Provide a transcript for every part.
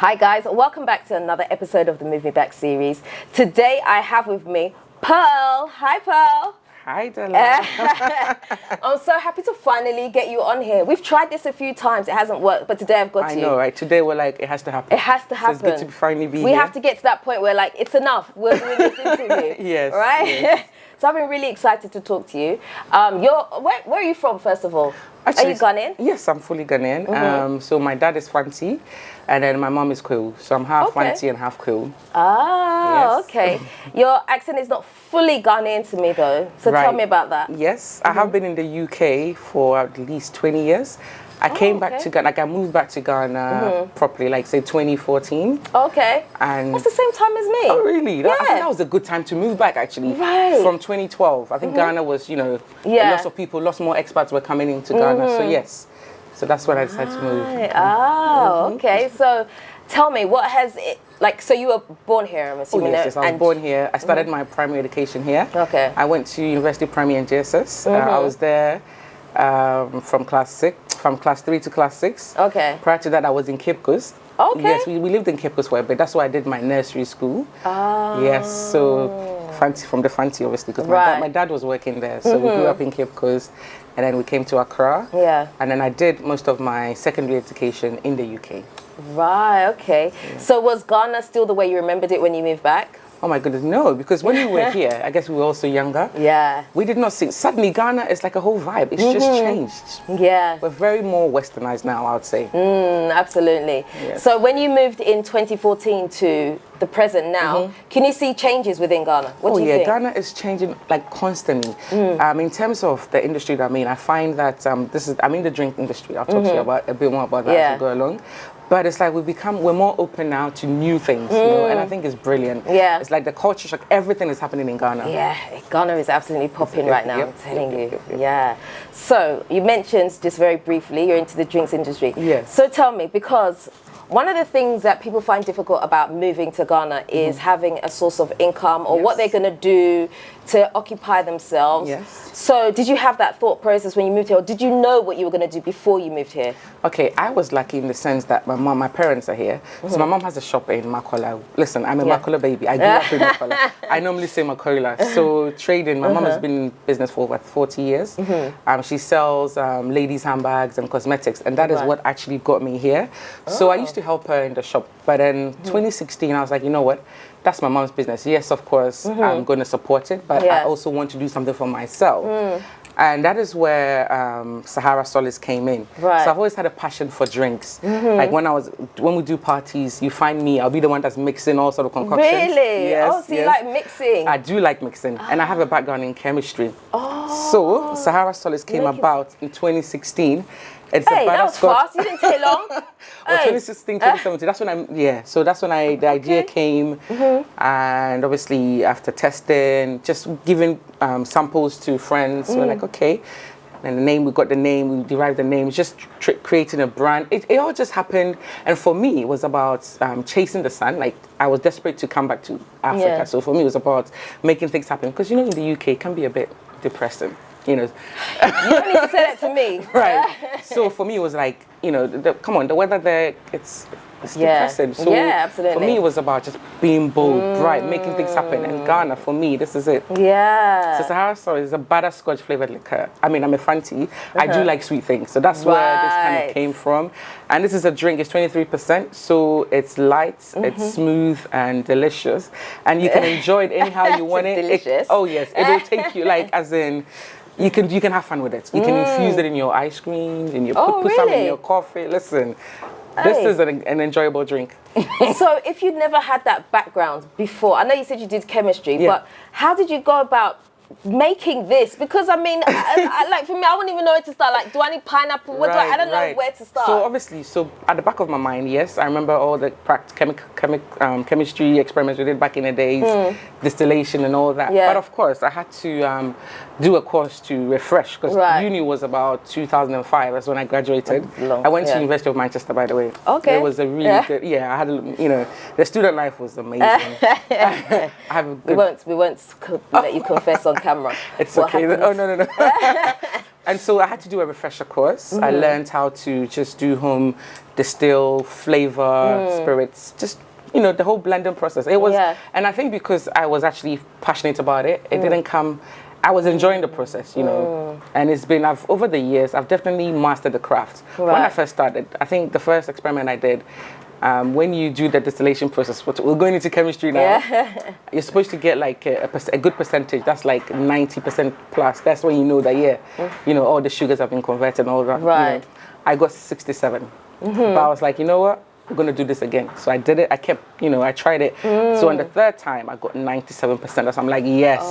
Hi guys, welcome back to another episode of the Move Me Back series. Today I have with me Pearl. Hi Pearl. Hi Della. I'm so happy to finally get you on here. We've tried this a few times, it hasn't worked, but today I've got you. I know, right? Today we're like, it has to happen. It has to happen. So it's good to finally be here. We have to get to that point where like, it's enough. We're doing this interview. Yes. Right? Yes. So I've been really excited to talk to you. Where are you from, first of all? Actually, are you Ghanaian? Yes, I'm fully Ghanaian. So my dad is Fanti, and then my mom is Creole. So I'm half Fanti and half Creole. Oh, Yes. okay. Your accent is not fully Ghanaian to me though. So tell me about that. Yes, I have been in the UK for at least 20 years. I came back to Ghana, like I moved back to Ghana properly, like say 2014. Okay. And that's the same time as me. Oh, really? Yeah. I think that was a good time to move back, actually. Right. From 2012. I think Ghana was, lots of people, lots more expats were coming into Ghana. So, yes. So that's when I decided to move. Oh, okay. So, tell me, what has it, like, so you were born here, I'm assuming? Oh, yes, I was born here. I started my primary education here. Okay. I went to University Primary and JSS. I was there from class 3 to class 6. Okay. Prior to that, I was in Cape Coast. Okay. Yes, we lived in Cape Coast for a bit. That's why I did my nursery school. Oh. Yes, so Fanti, from the Fanti, obviously, because my dad was working there. So we grew up in Cape Coast, and then we came to Accra. Yeah. And then I did most of my secondary education in the UK. Right, okay. Yeah. So was Ghana still the way you remembered it when you moved back? Oh my goodness, no, because when we were here, I guess we were also younger. Yeah. We did not see, suddenly Ghana is like a whole vibe. It's just changed. Yeah. We're very more westernized now, I would say. Absolutely. Yes. So when you moved in 2014 to the present now, can you see changes within Ghana? What do you think? Ghana is changing like constantly. In terms of the industry that I'm in, I find that I'm in the drink industry. I'll talk to you about a bit more about that as we go along. But it's like we're more open now to new things, and I think it's brilliant. Yeah. It's like the culture shock, everything is happening in Ghana. Yeah, Ghana is absolutely popping right now, I'm telling you. Yeah. So, you mentioned just very briefly, you're into the drinks industry. Yes. So tell me, because one of the things that people find difficult about moving to Ghana is having a source of income or what they're going to do to occupy themselves. Yes. So did you have that thought process when you moved here, or did you know what you were going to do before you moved here? Okay, I was lucky in the sense that my parents are here. So my mom has a shop in Makola. Listen, I'm a Makola baby. I grew up in Makola. I normally say Makola. So trading, my mom has been in business for over 40 years. She sells ladies' handbags and cosmetics, and that is what actually got me here. So I used to help her in the shop. But in 2016, I was like, you know what? That's my mom's business. Yes, of course, I'm going to support it, but I also want to do something for myself. And that is where Sahara Solace came in. Right. So I've always had a passion for drinks. Like when we do parties, you find me, I'll be the one that's mixing all sort of concoctions. Really? Yes, so you like mixing? I do like mixing, and I have a background in chemistry. So Sahara Solace came about in 2016. It's that was fast. You didn't take long. 2016, 2017. That's when So that's when the idea came, and obviously after testing, just giving samples to friends, we're like, okay. And the name, we got the name, we derived the name, just creating a brand. It all just happened, and for me, it was about chasing the sun. Like I was desperate to come back to Africa, so for me, it was about making things happen. Because in the UK, it can be a bit depressing. You don't need to say that to me. Right. So for me, it was like, come on, the weather there, it's depressing. So absolutely. For me, it was about just being bold, bright, making things happen. And Ghana, for me, this is it. Yeah. So Sahara Solace is a butterscotch flavored liquor. I mean, I'm a Fanti. I do like sweet things. So that's where this kind of came from. And this is a drink. It's 23%. So it's light, it's smooth and delicious. And you can enjoy it anyhow you want it. Delicious. Oh, yes. It will take you as in... You can have fun with it. You can infuse it in your ice cream, put some in your coffee. Listen, this is an enjoyable drink. So if you'd never had that background before, I know you said you did chemistry, but how did you go about making this? Because I mean, like for me, I wouldn't even know where to start. Like, do I need pineapple? What I don't know where to start. So obviously, at the back of my mind, yes, I remember all the chemistry experiments we did back in the days, distillation and all that. Yeah. But of course, I had to do a course to refresh because uni was about 2005. That's when I graduated. I went to University of Manchester, by the way. Okay. It was a really good. Yeah, I had the student life was amazing. I have a good, we won't let you confess on camera. It's okay. Oh no. And so I had to do a refresher course. I learned how to just do home distill, flavor, spirits, just, you know, the whole blending process. It was, and I think because I was actually passionate about it, it didn't come, I was enjoying the process, you know, and it's been, over the years, I've definitely mastered the craft. When I first started, I think the first experiment I did, when you do the distillation process, we're going into chemistry now, you're supposed to get like a good percentage, that's like 90% plus. That's when you know that, you know, all the sugars have been converted and all that. Right. You know, I got 67, but I was like, you know what? I'm going to do this again. So I did it. I kept, you know, I tried it. So on the third time, I got 97%. So I'm like, yes,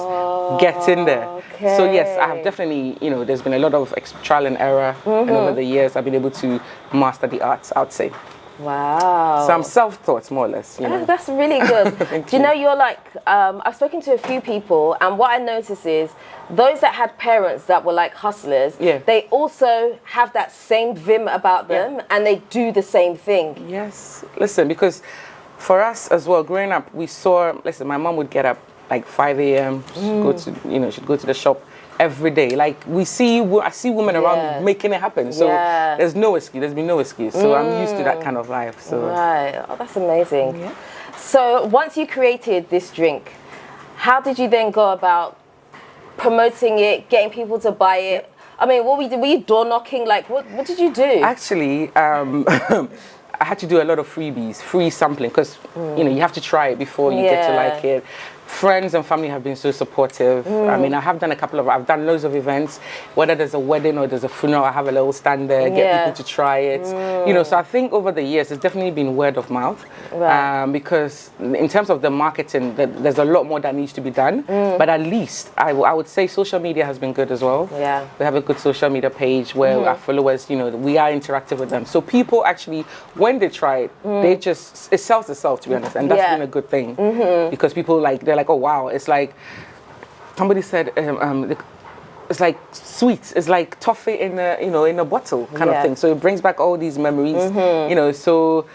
get in there. Okay. So yes, I have definitely, you know, there's been a lot of trial and error. And over the years, I've been able to master the arts, I would say. Wow. Some self-taught, more or less. You know. That's really good. Do you know, you're like, I've spoken to a few people, and what I notice is those that had parents that were like hustlers, they also have that same vim about them, and they do the same thing. Yes. Listen, because for us as well, growing up, we saw, listen, my mom would get up like 5 a.m. She'd go to the shop every day. Like I see women around making it happen. So there's no excuse. There's been no excuse. So I'm used to that kind of life. So right. Oh, that's amazing. Yeah. So once you created this drink, how did you then go about promoting it, getting people to buy it? I mean, what were you door knocking? Like, what did you do? Actually, I had to do a lot of freebies, free sampling, because you know, you have to try it before you get to like it. Friends and family have been so supportive. I mean, I've done loads of events, whether there's a wedding or there's a funeral, I have a little stand there, get people to try it. You know, so I think over the years, it's definitely been word of mouth. Right. Because in terms of the marketing, there's a lot more that needs to be done. But at least, I would say social media has been good as well. Yeah. We have a good social media page where our followers, you know, we are interactive with them. So people actually, when they try it, it sells itself, to be honest. And that's been a good thing. Because people they're like, oh wow, it's like, somebody said, it's like sweets, it's like toffee in a bottle kind of thing. So it brings back all these memories, you know, so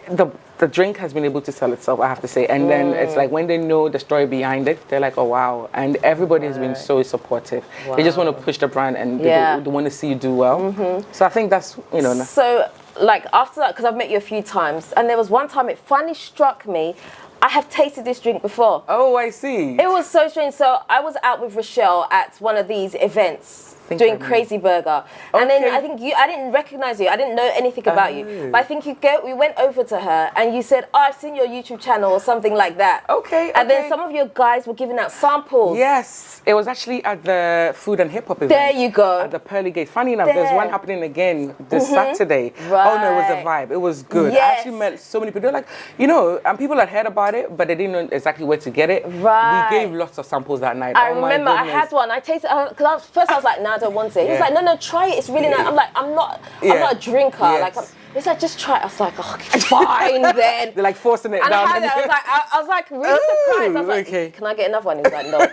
the drink has been able to sell itself, I have to say. And then it's like when they know the story behind it, they're like, oh wow. And everybody has been so supportive. They just want to push the brand and they want to see you do well. So I think that's, you know. So like after that, because I've met you a few times, and there was one time it finally struck me, I have tasted this drink before. Oh, I see. It was so strange. So I was out with Rochelle at one of these events doing Crazy Burger. And then I think I didn't recognize you. I didn't know anything about you. But I think we went over to her and you said, oh, I've seen your YouTube channel or something like that. Okay. And then some of your guys were giving out samples. Yes. It was actually at the Food and Hip Hop event. There you go. At the Pearly Gate. Funny enough, there's one happening again this Saturday. Right. Oh no, it was a vibe. It was good. Yes. I actually met so many people. They're like, you know, and people had heard about it, but they didn't know exactly where to get it. Right. We gave lots of samples that night. I remember I had one. I tasted it, because first I was like, nah, I don't want it. He was like, no, try it. It's really nice. I'm like, I'm not a drinker. Yes. Like, it's like, just try it. I was like, oh, fine then. They're like forcing it down. I was like really surprised. I was like, can I get another one? He was like, no.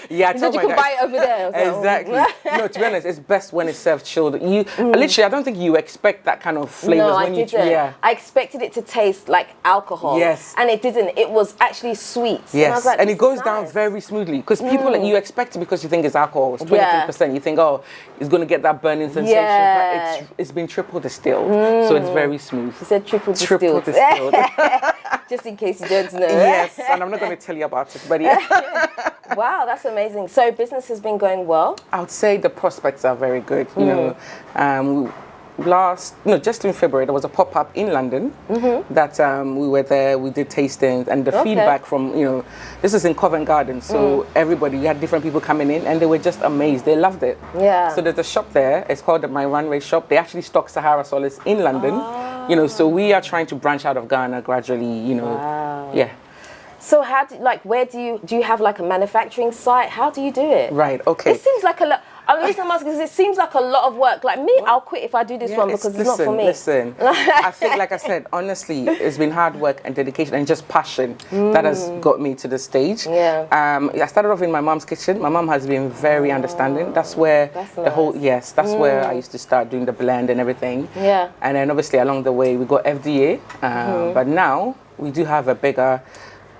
Yeah, he said you can buy it over there. Exactly. No, to be honest, it's best when it's served chilled. Literally, I don't think you expect that kind of flavors. No, I didn't. I expected it to taste like alcohol. Yes. And it didn't. It was actually sweet. Yes. And, I was like, and it goes down very smoothly because people, you expect it because you think it's alcohol. It's 23%. You think, oh, it's going to get that burning sensation. Yeah. But it's been triple distilled. So it's very smooth. He said triple distilled. Just in case you don't know. Yes, and I'm not going to tell you about it, but yeah. Wow, that's amazing. So business has been going well? I would say the prospects are very good. You know, just in February, there was a pop-up in London that we were there, we did tastings, and the feedback from, you know, this is in Covent Garden, so everybody, we had different people coming in, and they were just amazed. They loved it. Yeah. So there's a shop there, it's called My Runway Shop. They actually stock Sahara Solace in London, you know, so we are trying to branch out of Ghana gradually, you know. Wow. Yeah. So how do you have like a manufacturing site? How do you do it? Right, okay. It seems like a lot. I mean, the reason I'm asking is it seems like a lot of work. Like me, I'll quit if I do this one because it's not for me. Listen, I think, like I said, honestly, it's been hard work and dedication and just passion that has got me to the stage. Yeah. I started off in my mom's kitchen. My mom has been very understanding. That's where that's where I used to start doing the blend and everything. Yeah. And then obviously along the way we got FDA, but now we do have a bigger,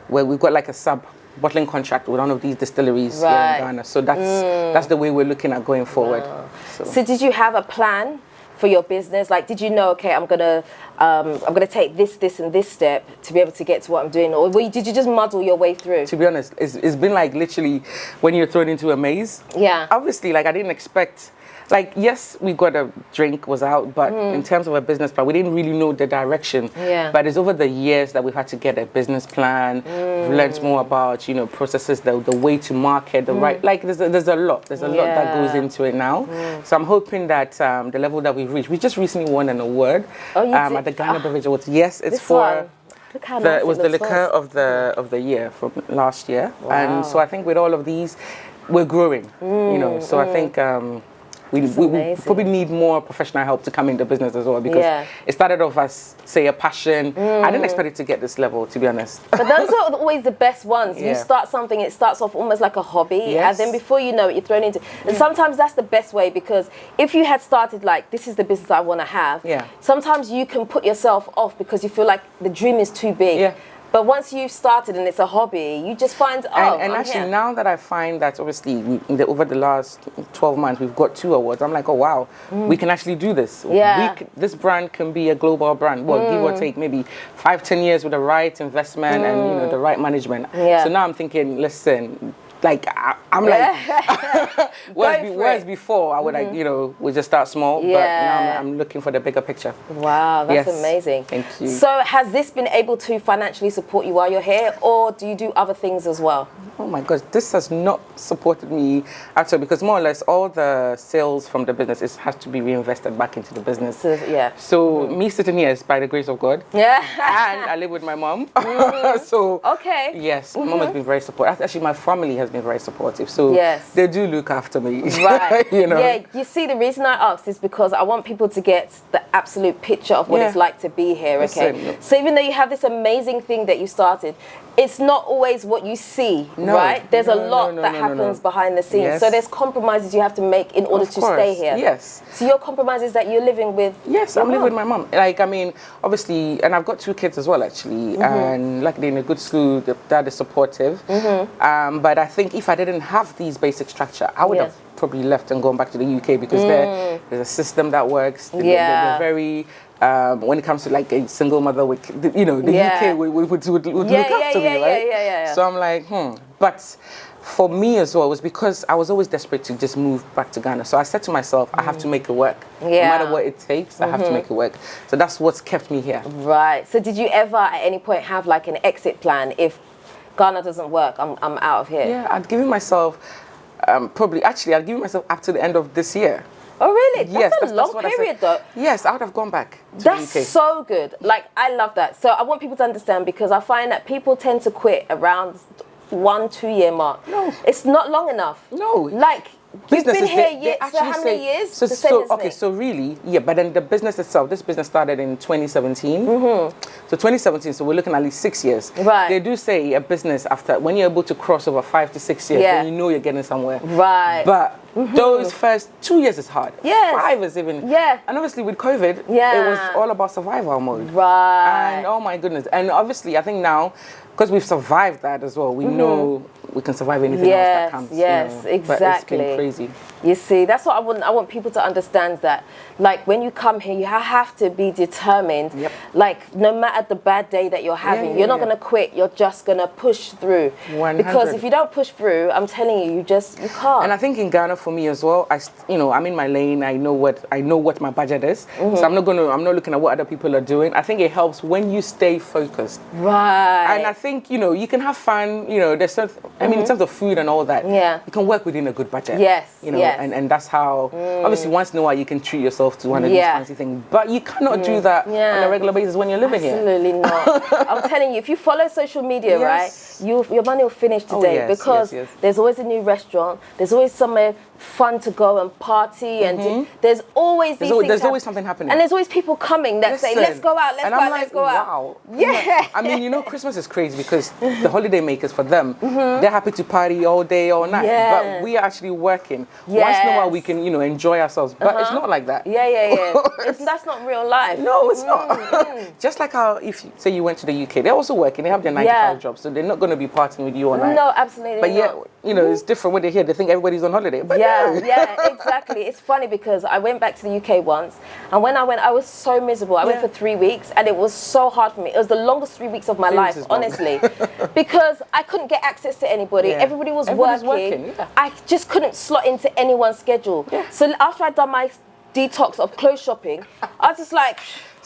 where we've got like a sub bottling contract with one of these distilleries here in Ghana. So that's the way we're looking at going forward. Wow. So did you have a plan for your business? Like, did you know, okay, I'm gonna take this and this step to be able to get to what I'm doing, or did you just muddle your way through? To be honest, it's been like literally when you're thrown into a maze. Yeah. Obviously, like I didn't expect. Like, yes, we got a drink was out, but in terms of a business plan, we didn't really know the direction. Yeah. But it's over the years that we've had to get a business plan. We've learned more about, processes, the way to market, the right, like there's a lot. There's a lot that goes into it now. So I'm hoping that the level that we've reached, we just recently won an award at the Ghana Beverage Awards. Yes, it's for... Look how nice it was the liquor of the year from last year. Wow. And so I think with all of these, we're growing, So I think... We probably need more professional help to come into business as well, because it started off as, say, a passion. I didn't expect it to get this level, to be honest. But those are always the best ones. You start something, it starts off almost like a hobby, and then before you know it, you're thrown into it. And sometimes that's the best way, because if you had started like, this is the business I want to have, sometimes you can put yourself off because you feel like the dream is too big. Yeah. But once you've started and it's a hobby, you just find, and actually now that I find that obviously over the last 12 months, we've got 2 awards, I'm like, oh, wow, we can actually do this. Yeah. This brand can be a global brand. Well, give or take maybe 5-10 years with the right investment and, the right management. Yeah. So now I'm thinking, listen, like I'm like, whereas before I would we just start small, but now I'm looking for the bigger picture. Wow, that's amazing. Thank you. So has this been able to financially support you while you're here, or do you do other things as well? Oh my gosh, this has not supported me at all, because more or less all the sales from the business has to be reinvested back into the business. So me sitting here is by the grace of God. Yeah. And I live with my mom. So yes, my mom has been very supportive. Actually, my family has been very supportive, so they do look after me. Right. Yeah, you see, the reason I asked is because I want people to get the absolute picture of what it's like to be here. Okay. So even though you have this amazing thing that you started, it's not always what you see, right? There's a lot that happens behind the scenes. So there's compromises you have to make in order to stay here. Yes. So your compromises that you're living with. Yes, I'm living with my mom. Like, I mean, obviously, and I've got 2 kids as well, actually. And luckily in a good school, the dad is supportive. But I think if I didn't have these basic structure, I would have probably left and gone back to the UK, because there's a system that works. They're very... when it comes to like a single mother, with the UK would look after me, right? So I'm like, But for me as well, it was because I was always desperate to just move back to Ghana. So I said to myself, I have to make it work. No matter what it takes, I have to make it work. So that's what's kept me here. Right. So did you ever at any point have like an exit plan? If Ghana doesn't work, I'm out of here. Yeah, I'd given myself, I'd given myself up to the end of this year. Oh, really? That's a long period, though. Yes, I would have gone back to That's the UK. So good. Like, I love that. So I want people to understand, because I find that people tend to quit around 1-2 year mark. No. It's not long enough. No. Like, you've been here for how many years? So really, but then the business itself, this business started in 2017. So 2017, so we're looking at least 6 years. Right. They do say a business after, when you're able to cross over 5 to 6 years, then you know you're getting somewhere. Right. But those first 2 years is hard. Yes. 5 is even. Yeah. And obviously with COVID, it was all about survival mode. Right. And oh my goodness. And obviously I think now, because we've survived that as well, we know we can survive anything else that comes. Yes, exactly. But it's been crazy. You see, that's what I want people to understand, that like when you come here, you have to be determined. Like no matter the bad day that you're having, you're not going to quit. You're just going to push through. 100. Because if you don't push through, I'm telling you, you can't. And I think in Ghana for me as well, I'm in my lane. I know what my budget is. So I'm not looking at what other people are doing. I think it helps when you stay focused. Right. And I think, you can have fun, there's something, in terms of food and all that, you can work within a good budget. Yes. And that's how, obviously once in a while you can treat yourself to one of these fancy things, but you cannot do that on a regular basis when you're living here. Absolutely not. I'm telling you, if you follow social media, right, your money will finish today, because there's always a new restaurant, there's always somewhere fun to go and party, and there's always there's always something happening, and there's always people coming that say, let's go out, let's go out. Wow. Yeah. Christmas is crazy, because the holiday makers, for them, they're happy to party all day, all night. Yeah. But we are actually working. Yes. Once in a while, we can, enjoy ourselves. But it's not like that. Yeah. That's not real life. No, it's not. Just like how, if you say you went to the UK, they're also working. They have their 9 to 5 jobs, so they're not going to be partying with you all night. No, absolutely but not. But it's different when they're here. They think everybody's on holiday. But no. Exactly. It's funny because I went back to the UK once, and when I went, I was so miserable. I went for 3 weeks, and it was so hard for me. It was the longest 3 weeks of my life, honestly, because I couldn't get access to anybody. Yeah. Everybody was working. Yeah. I just couldn't slot into anyone's schedule. Yeah. So after I'd done my detox of clothes shopping, I was just like,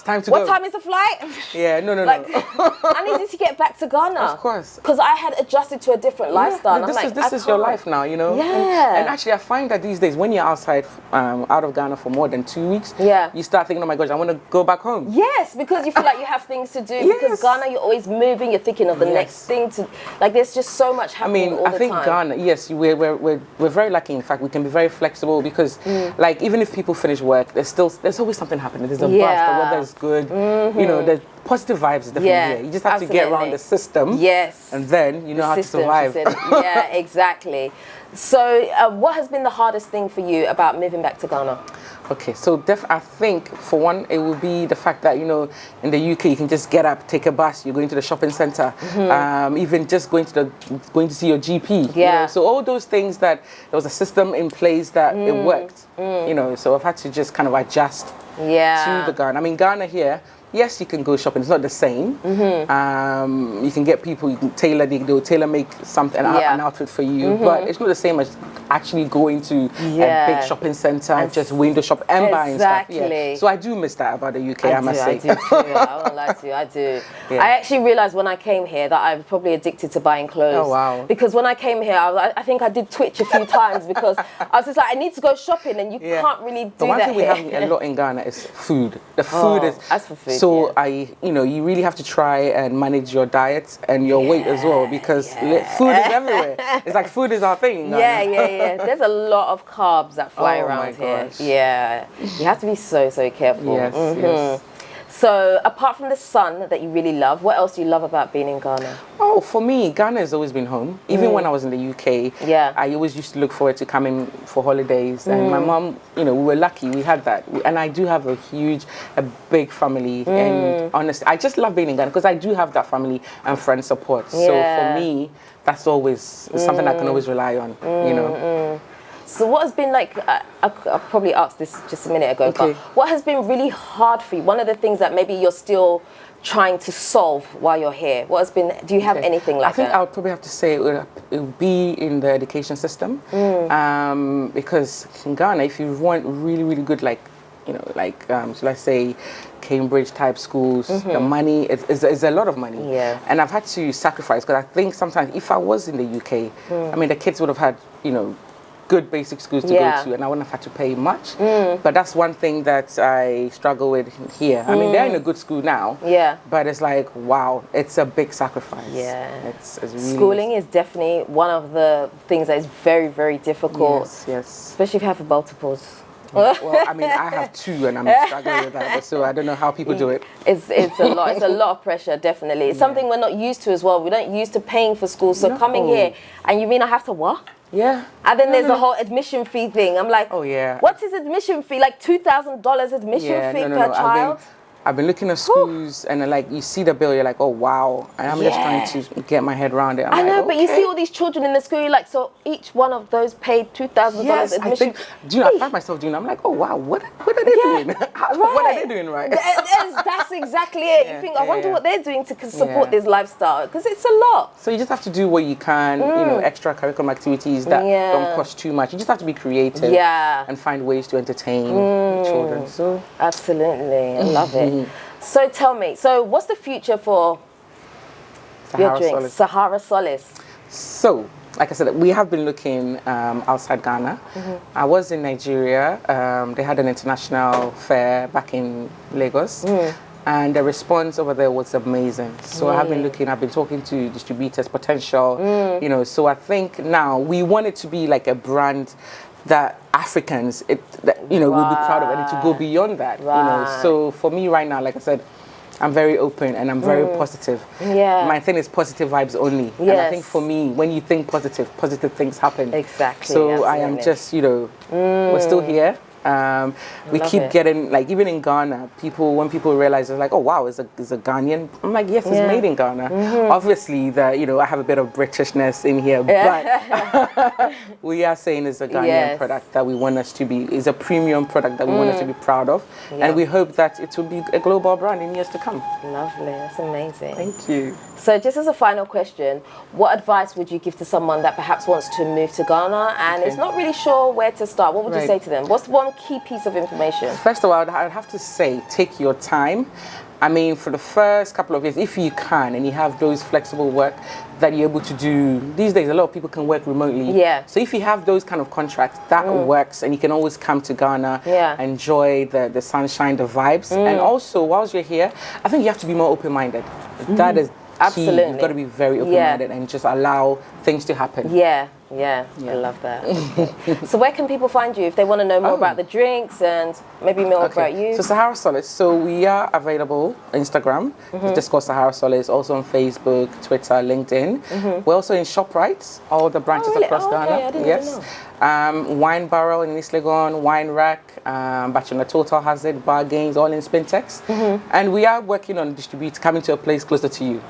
time to what time is the flight? Yeah, no. I needed to get back to Ghana. Of course. Because I had adjusted to a different lifestyle. No, this is your life now, Yeah. And actually, I find that these days, when you're outside, out of Ghana for more than 2 weeks, you start thinking, oh my gosh, I want to go back home. Yes, because you feel like you have things to do. Because Ghana, you're always moving. You're thinking of the next thing to, like, there's just so much happening all the time. I think Ghana, yes, we're very lucky. In fact, we can be very flexible because, like, even if people finish work, there's always something happening. There's a buzz. The weather is good. The positive vibes is definitely here. You just have to get around the system. Yes. And then you know how to survive. Yeah, exactly. So what has been the hardest thing for you about moving back to Ghana? Okay, so I think for one, it will be the fact that, in the UK, you can just get up, take a bus, you're going to the shopping center, even just going to see your GP. Yeah. So all those things that there was a system in place that it worked. So I've had to just kind of adjust to the Ghana. I mean, Ghana here, yes, you can go shopping. It's not the same. You can get people. You can they'll tailor make something, an outfit for you. But it's not the same as actually going to a big shopping center and just window shop and buying stuff. Yeah. So I do miss that about the UK. I must say. I do too. I won't lie to you. I do. Yeah. I actually realized when I came here that I'm probably addicted to buying clothes. Oh wow! Because when I came here, I think I did twitch a few times because I was just like, I need to go shopping, and you can't really do that. The one thing we here. have a lot in Ghana is food. The food is. As for food. So you really have to try and manage your diet and your weight as well because food is everywhere. It's like food is our thing. Yeah. There's a lot of carbs that fly around here. Gosh. Yeah. You have to be so careful. Yes. So apart from the sun that you really love, what else do you love about being in Ghana? Oh, for me, Ghana has always been home. Even when I was in the UK, I always used to look forward to coming for holidays. And my mom, we were lucky, we had that. And I do have a big family. And honestly, I just love being in Ghana because I do have that family and friend support. So for me, that's always something I can always rely on, So what has been like, I probably asked this just a minute ago, but what has been really hard for you? One of the things that maybe you're still trying to solve while you're here? What has been, do you have anything like that? I think I would probably have to say it would be in the education system. Because in Ghana, if you want really, really good, so let's say Cambridge type schools, the money is a lot of money. Yeah. And I've had to sacrifice because I think sometimes if I was in the UK, I mean, the kids would have had, good basic schools to go to, and I wouldn't have had to pay much. But that's one thing that I struggle with here. I mean, they're in a good school now. Yeah. But it's like, wow, it's a big sacrifice. Yeah. It's really schooling is definitely one of the things that is very, very difficult. Yes. Especially if you have multiples. Well, I mean, I have 2 and I'm struggling with that, so I don't know how people do it. It's a lot. It's a lot of pressure, definitely. It's something we're not used to as well. We're not used to paying for school, so coming here, and you mean I have to what? Yeah. And then there's the whole admission fee thing. I'm like, oh yeah. What's his admission fee? Like $2,000 admission fee per child? I've been looking at schools and you see the bill, you're like, oh wow. And I'm just trying to get my head around it. I know, but you see all these children in the school, you're like, so each one of those paid $2,000 admission. I find myself doing, I'm like, oh wow, what are they doing? What are they doing right? That's exactly it. You think, I wonder what they're doing to support this lifestyle, because it's a lot. So you just have to do what you can, extra curriculum activities that don't cost too much. You just have to be creative and find ways to entertain children. So absolutely, I love it. So tell me, what's the future for your drink, Sahara Solace? So, like I said, we have been looking outside Ghana. I was in Nigeria. They had an international fair back in Lagos. And the response over there was amazing. So I've been talking to distributors, potential, so I think now we want it to be like a brand that Africans, will be proud of, and to go beyond that, So for me right now, like I said, I'm very open and I'm very positive. Yeah. My thing is positive vibes only. Yes. And I think for me, when you think positive, positive things happen. Exactly. So absolutely. I am just, you know, we're still here. We keep getting, like, even in Ghana, when people realize, it's like, oh wow, it's a Ghanaian. I'm like, yes, it's made in Ghana. Obviously, I have a bit of Britishness in here, but we are saying it's a Ghanaian product that we want us to be, is a premium product that we want us to be proud of, and we hope that it will be a global brand in years to come. Lovely, that's amazing. Thank you. So just as a final question, what advice would you give to someone that perhaps wants to move to Ghana and is not really sure where to start? What would you say to them? What's one key piece of information? First of all, I'd have to say, take your time. I mean, for the first couple of years, if you can, and you have those flexible work that you're able to do. These days, a lot of people can work remotely. Yeah. So if you have those kind of contracts, that works, and you can always come to Ghana, enjoy the sunshine, the vibes. And also, whilst you're here, I think you have to be more open-minded. That is absolutely key. You've got to be very open-minded and just allow things to happen. Yeah, I love that. Okay. So where can people find you if they want to know more about the drinks and maybe more about you? So Sahara Solace. So we are available on Instagram. It's just called Sahara Solace. Also on Facebook, Twitter, LinkedIn. We're also in ShopRite, all the branches across Ghana. I didn't know. Wine Barrel in East Legon, Wine Rack, Bachelor Total Hazard, Bargains, all in Spintex. And we are working on coming to a place closer to you.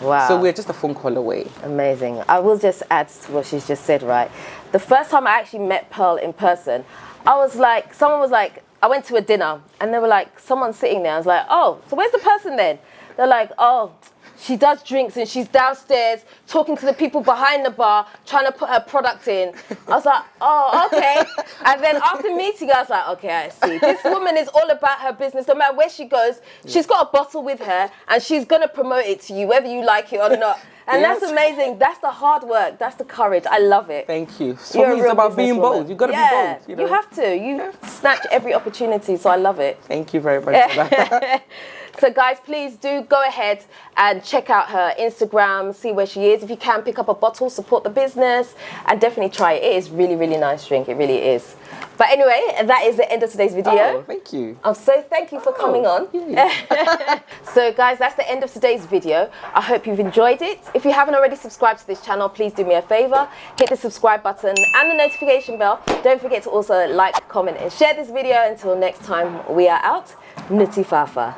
Wow. So we're just a phone call away. Amazing. I will just add to what she's just said, right? The first time I actually met Pearl in person, someone was like, I went to a dinner and they were like, someone's sitting there. I was like, oh, so where's the person then? They're like, oh, she does drinks and she's downstairs talking to the people behind the bar, trying to put her product in. I was like, oh, okay. And then after meeting her, I was like, okay, I see. This woman is all about her business. No matter where she goes, she's got a bottle with her and she's going to promote it to you, whether you like it or not. And that's amazing. That's the hard work. That's the courage. I love it. Thank you. So for me, it's about being bold. You've got to be bold. You know? You have to. You snatch every opportunity, so I love it. Thank you very much for that. So guys, please do go ahead and check out her Instagram, see where she is. If you can, pick up a bottle, support the business, and definitely try it. It is really, really nice drink. It really is. But anyway, that is the end of today's video. Oh, thank you. So thank you for coming on. So guys, that's the end of today's video. I hope you've enjoyed it. If you haven't already subscribed to this channel, please do me a favor. Hit the subscribe button and the notification bell. Don't forget to also like, comment, and share this video. Until next time, we are out. Nutitfafa.